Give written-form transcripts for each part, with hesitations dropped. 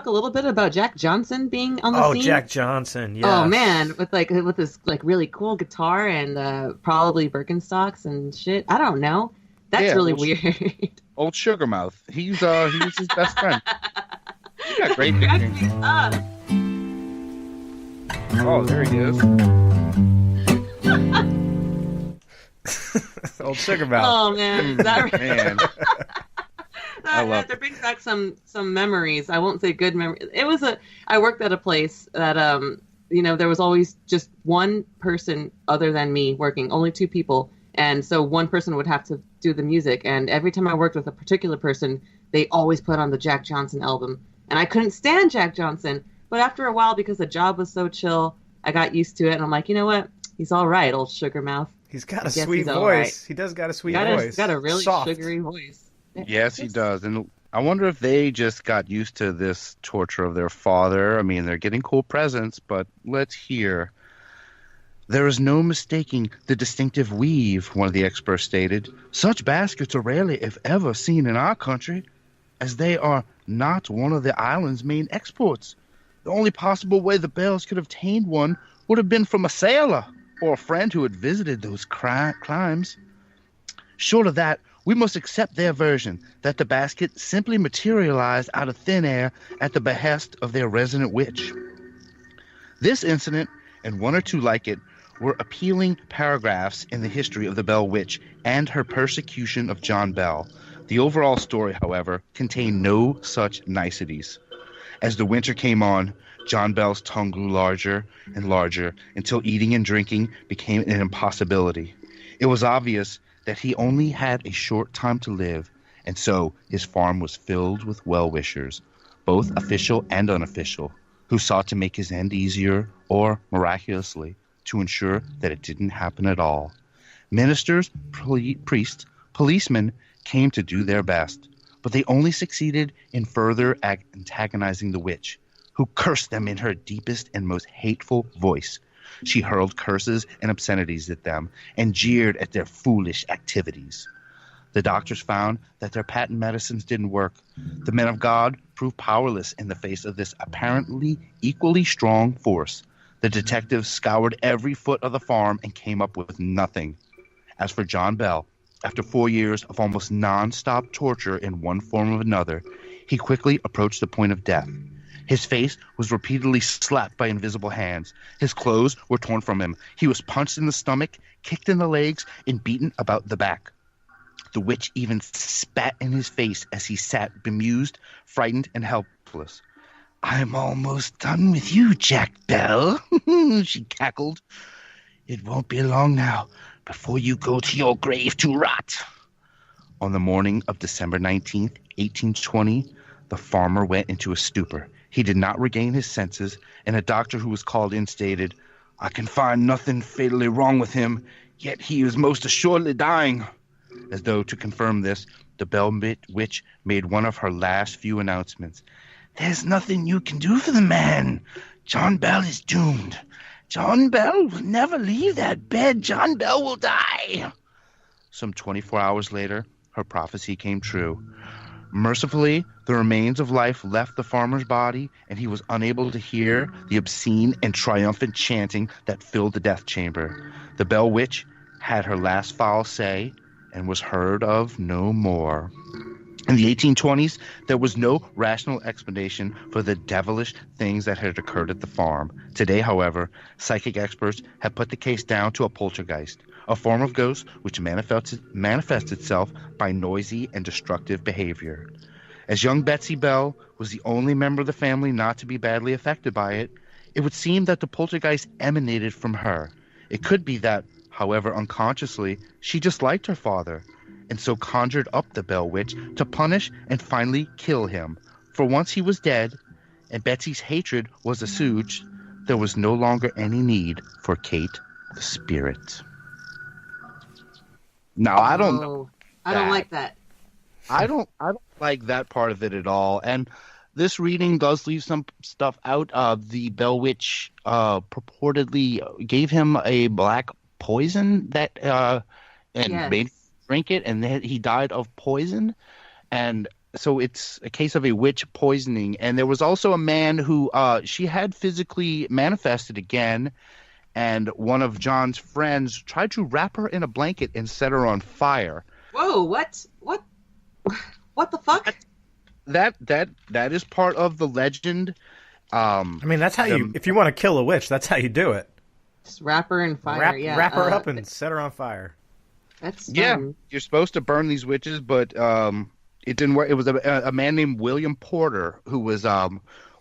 a little bit about Jack Johnson being on the scene? Oh, Jack Johnson, yeah. Oh man, with this like really cool guitar and probably Birkenstocks and shit. I don't know. That's really weird. Old Sugar Mouth. He was his best friend. He got great pictures. Oh, there he is. Old Sugar Mouth. Oh man, that Man. that brings back some memories. I won't say good memories. I worked at a place that there was always just one person other than me working, only two people, and so one person would have to do the music. And every time I worked with a particular person, they always put on the Jack Johnson album, and I couldn't stand Jack Johnson. But after a while, because the job was so chill, I got used to it, and I'm like, you know what? He's all right, old Sugar Mouth. He's got a sweet voice. Right. He does got a sweet voice. He's got a really soft, sugary voice. Yes, he does. And I wonder if they just got used to this torture of their father. I mean, they're getting cool presents, but let's hear. There is no mistaking the distinctive weave, one of the experts stated. Such baskets are rarely, if ever, seen in our country, as they are not one of the island's main exports. The only possible way the Bells could have obtained one would have been from a sailor or a friend who had visited those climes. Short of that, we must accept their version that the basket simply materialized out of thin air at the behest of their resident witch. This incident, and one or two like it, were appealing paragraphs in the history of the Bell Witch and her persecution of John Bell. The overall story, however, contained no such niceties. As the winter came on, John Bell's tongue grew larger and larger until eating and drinking became an impossibility. It was obvious that he only had a short time to live, and so his farm was filled with well-wishers, both official and unofficial, who sought to make his end easier or, miraculously, to ensure that it didn't happen at all. Ministers, priests, policemen came to do their best, but they only succeeded in further antagonizing the witch, who cursed them in her deepest and most hateful voice. She hurled curses and obscenities at them and jeered at their foolish activities. The doctors found that their patent medicines didn't work. The men of God proved powerless in the face of this apparently equally strong force. The detectives scoured every foot of the farm and came up with nothing. As for John Bell, after 4 years of almost non-stop torture in one form or another, he quickly approached the point of death. His face was repeatedly slapped by invisible hands. His clothes were torn from him. He was punched in the stomach, kicked in the legs, and beaten about the back. The witch even spat in his face as he sat bemused, frightened, and helpless. "I'm almost done with you, Jack Bell," she cackled. "It won't be long now before you go to your grave to rot." On the morning of December 19th, 1820, the farmer went into a stupor. He did not regain his senses, and a doctor who was called in stated, "I can find nothing fatally wrong with him, yet he is most assuredly dying." As though to confirm this, the Bell Witch made one of her last few announcements. "There's nothing you can do for the man. John Bell is doomed. John Bell will never leave that bed. John Bell will die." Some 24 hours later, her prophecy came true. Mercifully, the remains of life left the farmer's body, and he was unable to hear the obscene and triumphant chanting that filled the death chamber. The Bell Witch had her last foul say and was heard of no more. In the 1820s, there was no rational explanation for the devilish things that had occurred at the farm. Today, however, psychic experts have put the case down to a poltergeist, a form of ghost which manifests itself by noisy and destructive behavior. As young Betsy Bell was the only member of the family not to be badly affected by it, it would seem that the poltergeist emanated from her. It could be that, however unconsciously, she disliked her father, and so conjured up the Bell Witch to punish and finally kill him. For once he was dead, and Betsy's hatred was assuaged, there was no longer any need for Kate the Spirit. Now, I don't know. I don't like that. I don't like that part of it at all. And this reading does leave some stuff out. The Bell Witch purportedly gave him a black poison that made him drink it, and then he died of poison. And so it's a case of a witch poisoning. And there was also a man who she had physically manifested again. And one of John's friends tried to wrap her in a blanket and set her on fire. Whoa, what the fuck? That is part of the legend. I mean, that's how if you want to kill a witch, that's how you do it. Just wrap her in fire. Wrap her up and set her on fire. That's you're supposed to burn these witches, but it didn't work. It was a man named William Porter who was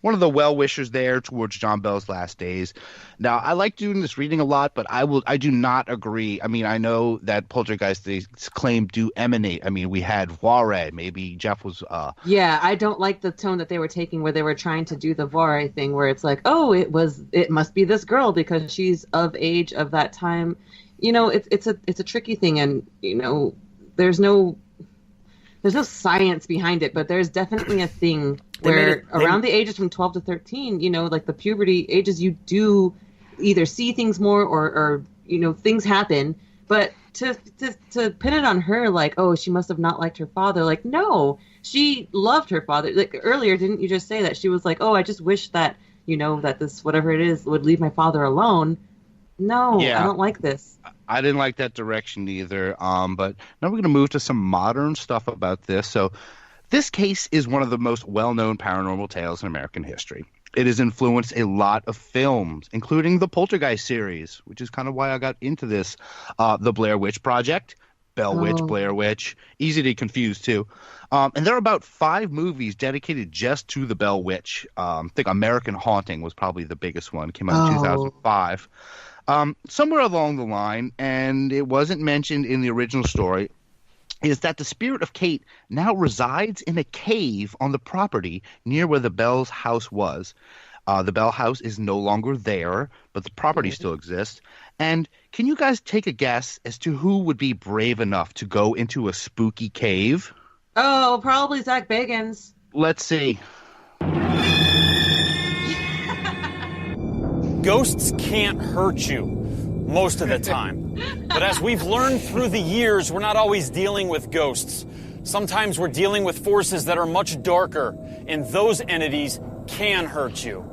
one of the well-wishers there towards John Bell's last days. Now, I like doing this reading a lot, but I do not agree. I mean, I know that poltergeists claim do emanate. I mean, we had Voiré. Maybe Jeff was... Yeah, I don't like the tone that they were taking where they were trying to do the Voiré thing where it's like, oh, it must be this girl because she's of age of that time. You know, it's a tricky thing, and, you know, there's no science behind it, but there's definitely a thing where around the ages from 12 to 13, you know, like the puberty ages, you do either see things more or you know, things happen. But to pin it on her, like, oh, she must have not liked her father. Like, no, she loved her father. Like earlier, didn't you just say that she was like, oh, I just wish that, you know, that this, whatever it is, would leave my father alone. No, yeah. I don't like this. I didn't like that direction either. But now we're going to move to some modern stuff about this. So this case is one of the most well-known paranormal tales in American history. It has influenced a lot of films, including the Poltergeist series, which is kind of why I got into this. The Blair Witch Project, Bell Witch, Blair Witch, easy to confuse too. And there are about 5 movies dedicated just to the Bell Witch. I think American Haunting was probably the biggest one. Came out in 2005. Somewhere along the line, and it wasn't mentioned in the original story, is that the spirit of Kate now resides in a cave on the property near where the Bell's house was. The Bell house is no longer there, but the property still exists. And can you guys take a guess as to who would be brave enough to go into a spooky cave? Oh, probably Zach Bagans. Let's see. Ghosts can't hurt you most of the time. But as we've learned through the years, we're not always dealing with ghosts. Sometimes we're dealing with forces that are much darker, and those entities can hurt you.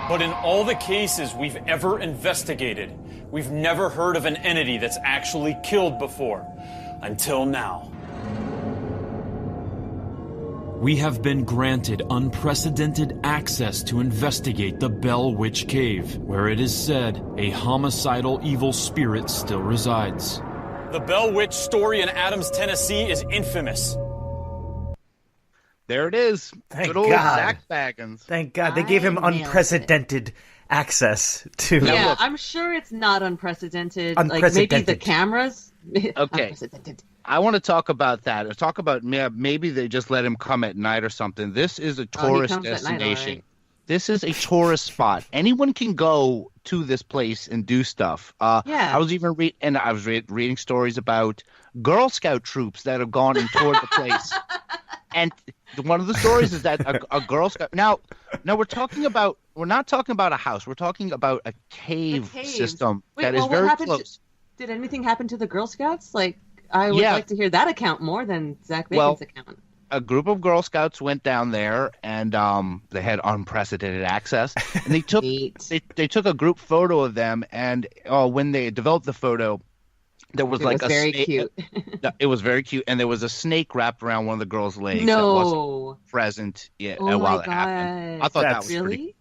But in all the cases we've ever investigated, we've never heard of an entity that's actually killed before. Until now. We have been granted unprecedented access to investigate the Bell Witch Cave, where it is said a homicidal evil spirit still resides. The Bell Witch story in Adams, Tennessee is infamous. There it is. Thank Good old God. Zach Baggins. Thank God. They gave him unprecedented access to... Yeah, I'm sure it's not unprecedented. Like maybe the cameras? Okay. I want to talk about that. Talk about maybe they just let him come at night or something. This is a tourist destination. Night, This is a tourist spot. Anyone can go to this place and do stuff. I was even reading stories about Girl Scout troops that have gone and toured the place. And one of the stories is that a Girl Scout. Now we're not talking about a house. We're talking about a cave system that is very close. Did anything happen to the Girl Scouts? Like, I would like to hear that account more than Zach Bacon's account. A group of Girl Scouts went down there, and they had unprecedented access. And they took they took a group photo of them, and when they developed the photo, there was very cute. It was very cute, and there was a snake wrapped around one of the girls' legs. That wasn't present yet while it happened. I thought that was really pretty.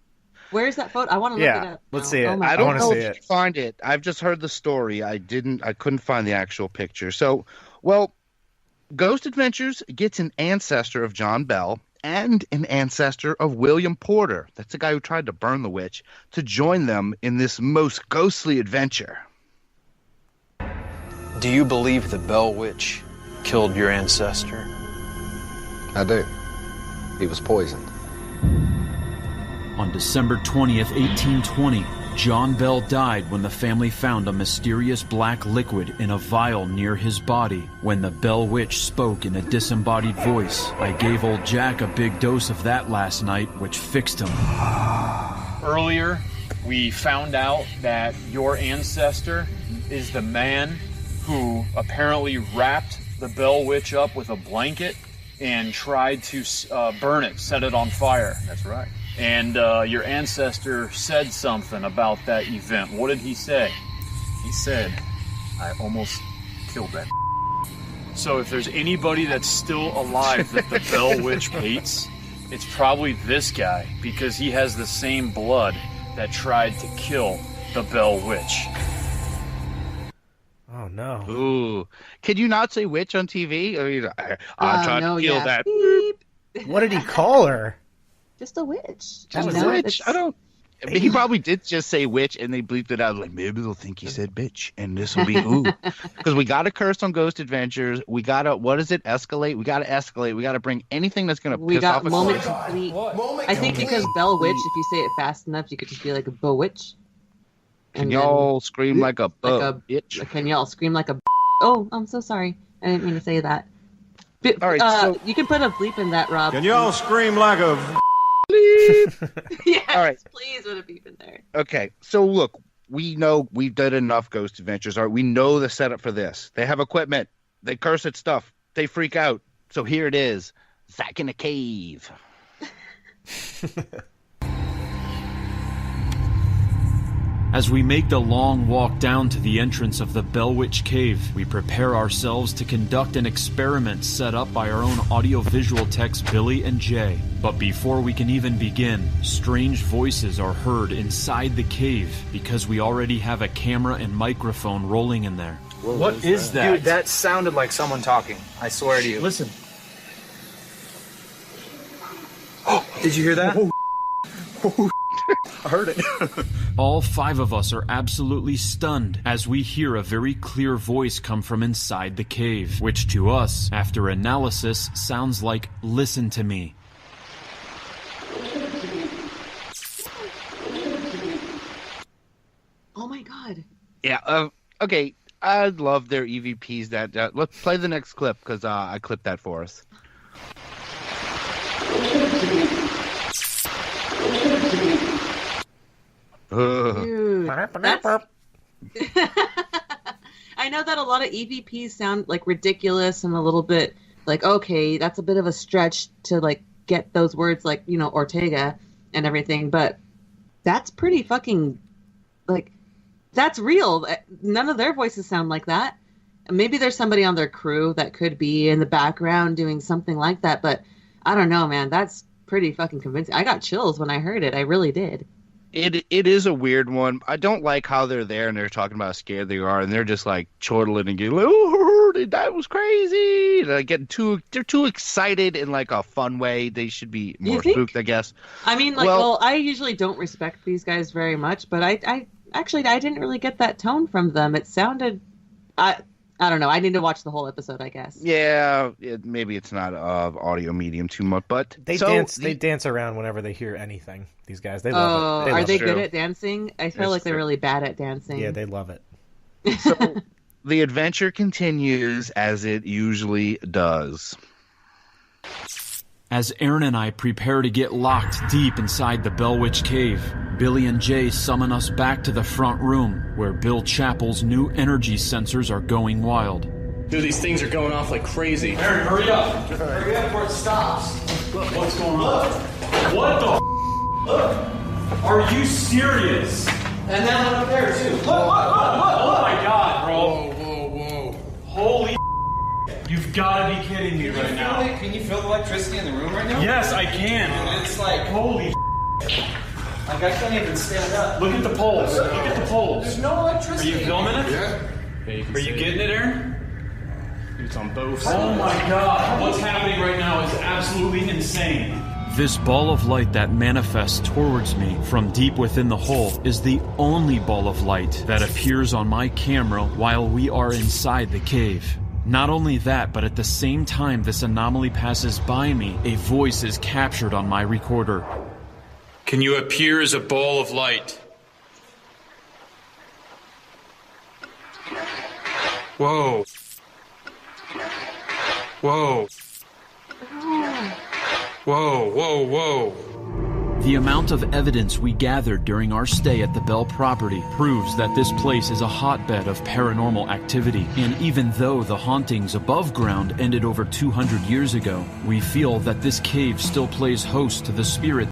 Where's that photo? I want to look it up. Let's see it. I don't know if you can find it. I've just heard the story. I couldn't find the actual picture. So, Ghost Adventures gets an ancestor of John Bell and an ancestor of William Porter, that's the guy who tried to burn the witch, to join them in this most ghostly adventure. Do you believe the Bell Witch killed your ancestor? I do. He was poisoned. On December 20th, 1820, John Bell died when the family found a mysterious black liquid in a vial near his body. When the Bell Witch spoke in a disembodied voice, I gave old Jack a big dose of that last night, which fixed him. Earlier, we found out that your ancestor is the man who apparently wrapped the Bell Witch up with a blanket and tried to burn it, set it on fire. That's right. And your ancestor said something about that event. What did he say? He said, I almost killed that. So if there's anybody that's still alive that the Bell Witch hates, it's probably this guy, because he has the same blood that tried to kill the Bell Witch. Oh, no. Ooh. Can you not say witch on TV? I tried to kill that. Beep. What did he call her? Just a witch. Just a witch. I don't... I mean, he probably did just say witch, and they bleeped it out. Like, maybe they'll think he said bitch, and this will be ooh. Because we got to curse on Ghost Adventures. We got to, what is it, escalate? We got to escalate. We got to bring anything that's going to piss off a moment complete. I think because Bell Witch, if you say it fast enough, you could just be like a bewitch. Can y'all scream like a bitch? Can y'all scream like a Oh, I'm so sorry. I didn't mean to say that. All right, so... you can put a bleep in that, Rob. Can y'all scream like a... Yes, all right. Please put a beep in there. Okay, so look, we know we've done enough Ghost Adventures. All right, we know the setup for this. They have equipment. They curse at stuff. They freak out. So here it is. Zack in a cave. As we make the long walk down to the entrance of the Bell Witch Cave, we prepare ourselves to conduct an experiment set up by our own audiovisual techs Billy and Jay. But before we can even begin, strange voices are heard inside the cave because we already have a camera and microphone rolling in there. What is that? Dude, that sounded like someone talking. I swear to you. Listen. Did you hear that? I heard it. All 5 of us are absolutely stunned as we hear a very clear voice come from inside the cave, which to us, after analysis, sounds like, "Listen to me." Oh my god. Yeah, okay. I love their EVPs. Let's play the next clip, because I clipped that for us. Dude, I know that a lot of EVPs sound like ridiculous and a little bit like, okay, that's a bit of a stretch to like get those words like, you know, Ortega and everything, but that's pretty fucking like, that's real. None of their voices sound like that. Maybe there's somebody on their crew that could be in the background doing something like that, but I don't know, man. That's pretty fucking convincing. I got chills when I heard it. I really did. It is a weird one. I don't like how they're there and they're talking about how scared they are, and they're just like chortling and getting like, "Oh, that was crazy!" They're too excited in like a fun way. They should be more spooked, I guess. I mean, like, well, I usually don't respect these guys very much, but I didn't really get that tone from them. It sounded, I don't know. I need to watch the whole episode, I guess. Yeah, maybe it's not audio medium too much, but they dance around whenever they hear anything. These guys, they love it. Are they good at dancing? I feel like they're really bad at dancing. Yeah, they love it. So the adventure continues as it usually does. As Aaron and I prepare to get locked deep inside the Bell Witch Cave, Billy and Jay summon us back to the front room, where Bill Chappell's new energy sensors are going wild. Dude, these things are going off like crazy. Aaron, hurry up! Hurry up before it stops. Look, what's going on? What the Look! Are you serious? And that one up there, too. Look! Oh my god, bro. Whoa. Holy you've got to be kidding me right now. Can you feel the electricity in the room right now? Yes, I can. It's like... Holy like, I can't even stand up. Look at the poles. Look at the poles. There's no electricity. Are you filming it? Yeah. Are you getting it, Aaron? It's on both sides. Oh my god. What's happening right now is absolutely insane. This ball of light that manifests towards me from deep within the hole is the only ball of light that appears on my camera while we are inside the cave. Not only that, but at the same time this anomaly passes by me, a voice is captured on my recorder. Can you appear as a ball of light? Whoa. Whoa. Whoa. The amount of evidence we gathered during our stay at the Bell property proves that this place is a hotbed of paranormal activity. And even though the hauntings above ground ended over 200 years ago, we feel that this cave still plays host to the spirit